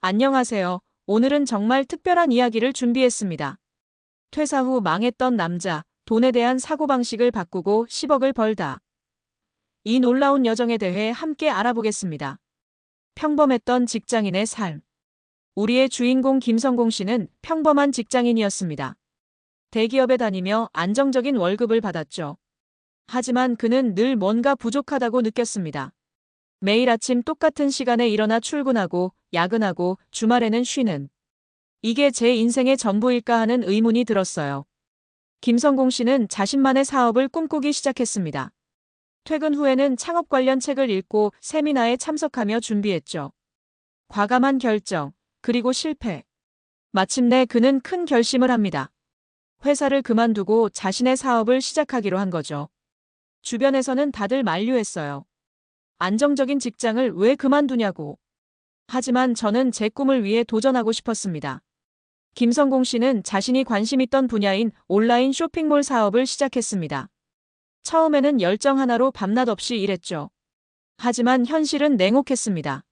안녕하세요. 오늘은 정말 특별한 이야기를 준비했습니다. 퇴사 후 망했던 남자, 돈에 대한 사고방식을 바꾸고 10억을 벌다. 이 놀라운 여정에 대해 함께 알아보겠습니다. 평범했던 직장인의 삶. 우리의 주인공 김성공 씨는 평범한 직장인이었습니다. 대기업에 다니며 안정적인 월급을 받았죠. 하지만 그는 늘 뭔가 부족하다고 느꼈습니다. 매일 아침 똑같은 시간에 일어나 출근하고 야근하고 주말에는 쉬는. 이게 제 인생의 전부일까 하는 의문이 들었어요. 김성공 씨는 자신만의 사업을 꿈꾸기 시작했습니다. 퇴근 후에는 창업 관련 책을 읽고 세미나에 참석하며 준비했죠. 과감한 결정, 그리고 실패. 마침내 그는 큰 결심을 합니다. 회사를 그만두고 자신의 사업을 시작하기로 한 거죠. 주변에서는 다들 만류했어요. 안정적인 직장을 왜 그만두냐고. 하지만 저는 제 꿈을 위해 도전하고 싶었습니다. 김성공 씨는 자신이 관심 있던 분야인 온라인 쇼핑몰 사업을 시작했습니다. 처음에는 열정 하나로 밤낮 없이 일했죠. 하지만 현실은 냉혹했습니다.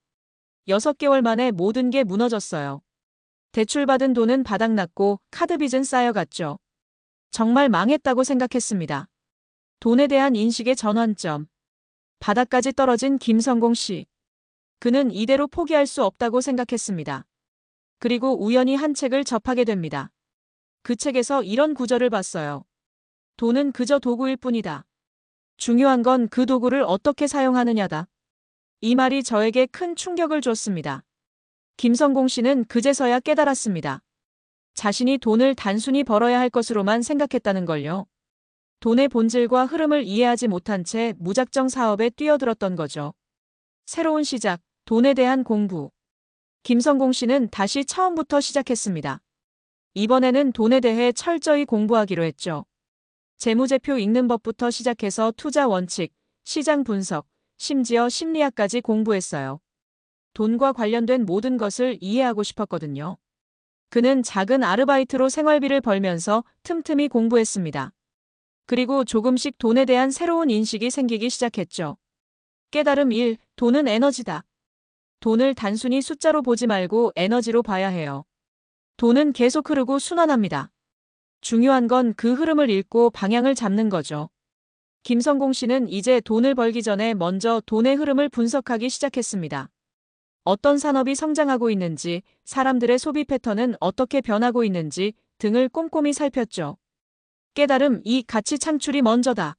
6개월 만에 모든 게 무너졌어요. 대출받은 돈은 바닥났고 카드빚은 쌓여갔죠. 정말 망했다고 생각했습니다. 돈에 대한 인식의 전환점. 바닥까지 떨어진 김성공 씨. 그는 이대로 포기할 수 없다고 생각했습니다. 그리고 우연히 한 책을 접하게 됩니다. 그 책에서 이런 구절을 봤어요. 돈은 그저 도구일 뿐이다. 중요한 건 그 도구를 어떻게 사용하느냐다. 이 말이 저에게 큰 충격을 줬습니다. 김성공 씨는 그제서야 깨달았습니다. 자신이 돈을 단순히 벌어야 할 것으로만 생각했다는 걸요. 돈의 본질과 흐름을 이해하지 못한 채 무작정 사업에 뛰어들었던 거죠. 새로운 시작, 돈에 대한 공부. 김성공 씨는 다시 처음부터 시작했습니다. 이번에는 돈에 대해 철저히 공부하기로 했죠. 재무제표 읽는 법부터 시작해서 투자 원칙, 시장 분석, 심지어 심리학까지 공부했어요. 돈과 관련된 모든 것을 이해하고 싶었거든요. 그는 작은 아르바이트로 생활비를 벌면서 틈틈이 공부했습니다. 그리고 조금씩 돈에 대한 새로운 인식이 생기기 시작했죠. 깨달음 1. 돈은 에너지다. 돈을 단순히 숫자로 보지 말고 에너지로 봐야 해요. 돈은 계속 흐르고 순환합니다. 중요한 건 그 흐름을 읽고 방향을 잡는 거죠. 김성공 씨는 이제 돈을 벌기 전에 먼저 돈의 흐름을 분석하기 시작했습니다. 어떤 산업이 성장하고 있는지, 사람들의 소비 패턴은 어떻게 변하고 있는지 등을 꼼꼼히 살폈죠. 깨달음 2. 가치 창출이 먼저다.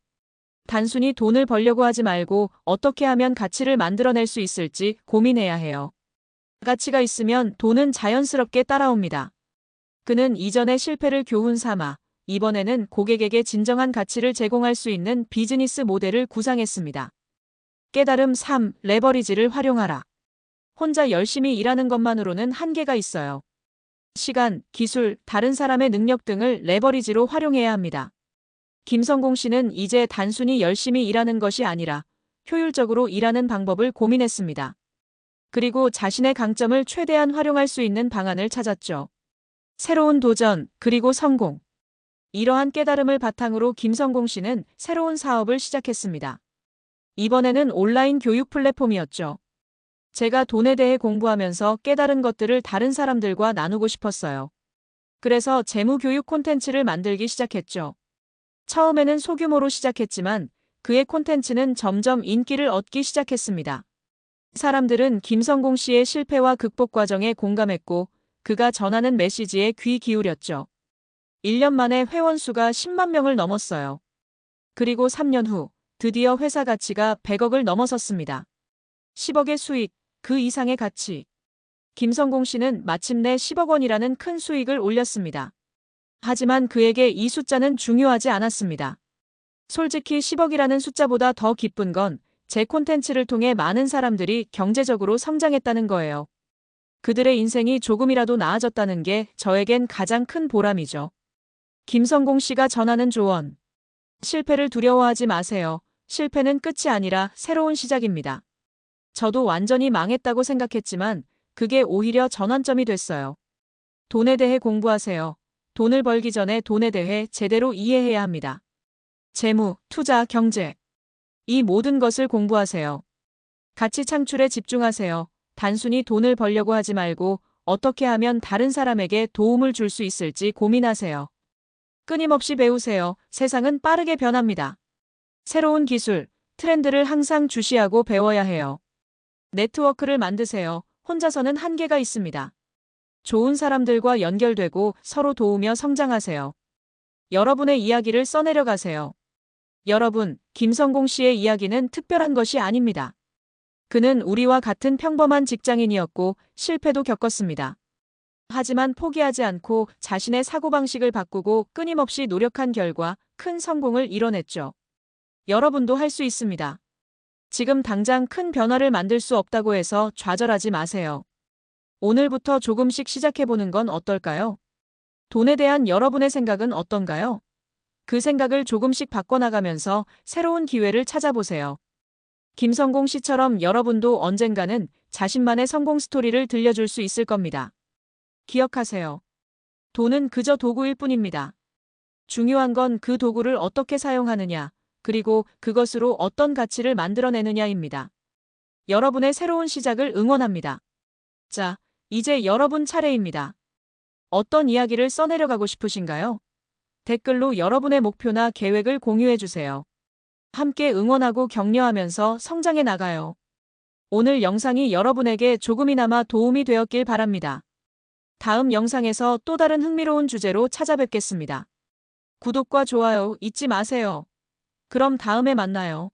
단순히 돈을 벌려고 하지 말고 어떻게 하면 가치를 만들어낼 수 있을지 고민해야 해요. 가치가 있으면 돈은 자연스럽게 따라옵니다. 그는 이전의 실패를 교훈 삼아 이번에는 고객에게 진정한 가치를 제공할 수 있는 비즈니스 모델을 구상했습니다. 깨달음 3. 레버리지를 활용하라. 혼자 열심히 일하는 것만으로는 한계가 있어요. 시간, 기술, 다른 사람의 능력 등을 레버리지로 활용해야 합니다. 김성공 씨는 이제 단순히 열심히 일하는 것이 아니라 효율적으로 일하는 방법을 고민했습니다. 그리고 자신의 강점을 최대한 활용할 수 있는 방안을 찾았죠. 새로운 도전, 그리고 성공. 이러한 깨달음을 바탕으로 김성공 씨는 새로운 사업을 시작했습니다. 이번에는 온라인 교육 플랫폼이었죠. 제가 돈에 대해 공부하면서 깨달은 것들을 다른 사람들과 나누고 싶었어요. 그래서 재무교육 콘텐츠를 만들기 시작했죠. 처음에는 소규모로 시작했지만 그의 콘텐츠는 점점 인기를 얻기 시작했습니다. 사람들은 김성공 씨의 실패와 극복 과정에 공감했고 그가 전하는 메시지에 귀 기울였죠. 1년 만에 회원 수가 10만 명을 넘었어요. 그리고 3년 후 드디어 회사 가치가 100억을 넘어섰습니다. 10억의 수익, 그 이상의 가치. 김성공 씨는 마침내 10억 원이라는 큰 수익을 올렸습니다. 하지만 그에게 이 숫자는 중요하지 않았습니다. 솔직히 10억이라는 숫자보다 더 기쁜 건 제 콘텐츠를 통해 많은 사람들이 경제적으로 성장했다는 거예요. 그들의 인생이 조금이라도 나아졌다는 게 저에겐 가장 큰 보람이죠. 김성공 씨가 전하는 조언. 실패를 두려워하지 마세요. 실패는 끝이 아니라 새로운 시작입니다. 저도 완전히 망했다고 생각했지만 그게 오히려 전환점이 됐어요. 돈에 대해 공부하세요. 돈을 벌기 전에 돈에 대해 제대로 이해해야 합니다. 재무, 투자, 경제. 이 모든 것을 공부하세요. 가치 창출에 집중하세요. 단순히 돈을 벌려고 하지 말고 어떻게 하면 다른 사람에게 도움을 줄 수 있을지 고민하세요. 끊임없이 배우세요. 세상은 빠르게 변합니다. 새로운 기술, 트렌드를 항상 주시하고 배워야 해요. 네트워크를 만드세요. 혼자서는 한계가 있습니다. 좋은 사람들과 연결되고 서로 도우며 성장하세요. 여러분의 이야기를 써내려 가세요. 여러분, 김성공 씨의 이야기는 특별한 것이 아닙니다. 그는 우리와 같은 평범한 직장인이었고 실패도 겪었습니다. 하지만 포기하지 않고 자신의 사고방식을 바꾸고 끊임없이 노력한 결과 큰 성공을 이뤄냈죠. 여러분도 할 수 있습니다. 지금 당장 큰 변화를 만들 수 없다고 해서 좌절하지 마세요. 오늘부터 조금씩 시작해보는 건 어떨까요? 돈에 대한 여러분의 생각은 어떤가요? 그 생각을 조금씩 바꿔나가면서 새로운 기회를 찾아보세요. 김성공 씨처럼 여러분도 언젠가는 자신만의 성공 스토리를 들려줄 수 있을 겁니다. 기억하세요. 돈은 그저 도구일 뿐입니다. 중요한 건 그 도구를 어떻게 사용하느냐, 그리고 그것으로 어떤 가치를 만들어내느냐입니다. 여러분의 새로운 시작을 응원합니다. 자, 이제 여러분 차례입니다. 어떤 이야기를 써내려가고 싶으신가요? 댓글로 여러분의 목표나 계획을 공유해주세요. 함께 응원하고 격려하면서 성장해 나가요. 오늘 영상이 여러분에게 조금이나마 도움이 되었길 바랍니다. 다음 영상에서 또 다른 흥미로운 주제로 찾아뵙겠습니다. 구독과 좋아요 잊지 마세요. 그럼 다음에 만나요.